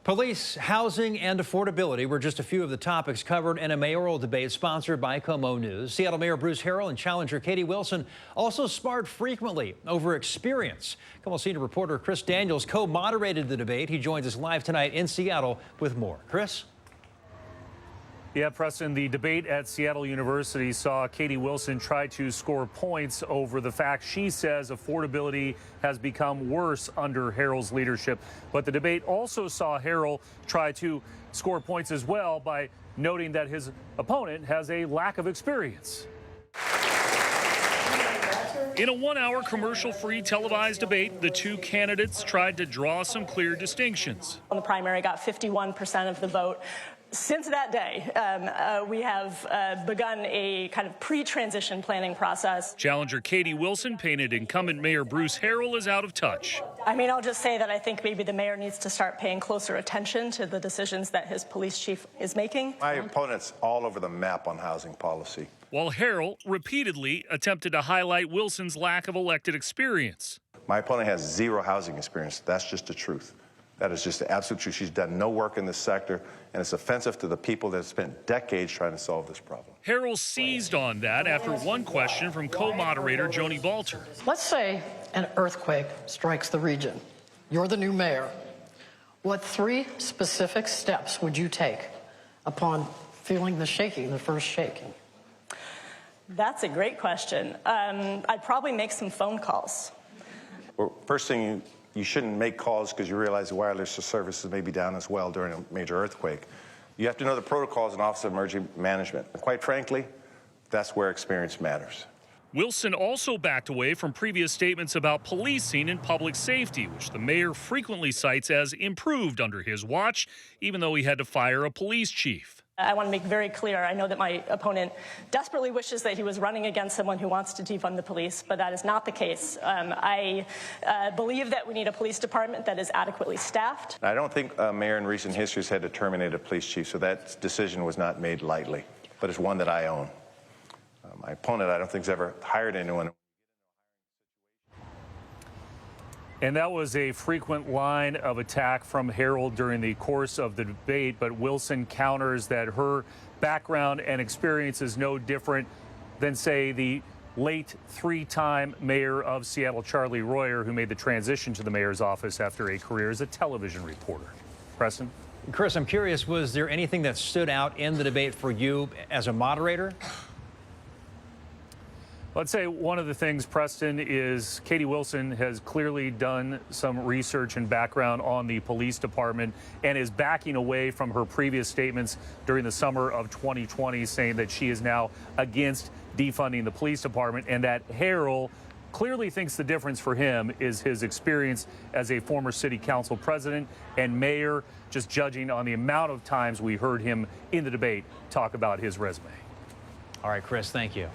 Police, housing, and affordability were just a few of the topics covered in a mayoral debate sponsored by KOMO News. Seattle Mayor Bruce Harrell and challenger Katie Wilson also sparred frequently over experience. KOMO senior reporter Chris Daniels co-moderated the debate. He joins us live tonight in Seattle with more. Chris? Yeah, Preston, the debate at Seattle University saw Katie Wilson try to score points over the fact she says affordability has become worse under Harrell's leadership. But the debate also saw Harrell try to score points as well by noting that his opponent has a lack of experience. In a one-hour commercial-free televised debate, the two candidates tried to draw some clear distinctions. The primary got 51% of the vote. Since that day, we have begun a kind of pre-transition planning process. Challenger Katie Wilson painted incumbent Mayor Bruce Harrell as out of touch. I mean, I'll just say that I think maybe the mayor needs to start paying closer attention to the decisions that his police chief is making. My opponent's all over the map on housing policy. While Harrell repeatedly attempted to highlight Wilson's lack of elected experience. My opponent has zero housing experience. That's just the truth. That is just the absolute truth. She's done no work in this sector, and it's offensive to the people that have spent decades trying to solve this problem. Harrell seized on that after one question from co-moderator Joni Balter. Let's say an earthquake strikes the region. You're the new mayor. What 3 specific steps would you take upon feeling the shaking, the first shaking? That's a great question. I'd probably make some phone calls. Well, first thing, you shouldn't make calls because you realize the wireless services may be down as well during a major earthquake. You have to know the protocols in Office of Emergency Management. And quite frankly, that's where experience matters. Wilson also backed away from previous statements about policing and public safety, which the mayor frequently cites as improved under his watch, even though he had to fire a police chief. I want to make very clear, I know that my opponent desperately wishes that he was running against someone who wants to defund the police, but that is not the case. I believe that we need a police department that is adequately staffed. I don't think a mayor in recent history has had to terminate a police chief, so that decision was not made lightly, but it's one that I own. My opponent, I don't think, has ever hired anyone. And that was a frequent line of attack from Harrell during the course of the debate, but Wilson counters that her background and experience is no different than, say, the late 3-time mayor of Seattle, Charlie Royer, who made the transition to the mayor's office after a career as a television reporter. Preston? Chris, I'm curious, was there anything that stood out in the debate for you as a moderator? Let's say one of the things, Preston, is Katie Wilson has clearly done some research and background on the police department and is backing away from her previous statements during the summer of 2020, saying that she is now against defunding the police department, and that Harrell clearly thinks the difference for him is his experience as a former city council president and mayor, just judging on the amount of times we heard him in the debate talk about his resume. All right, Chris, thank you.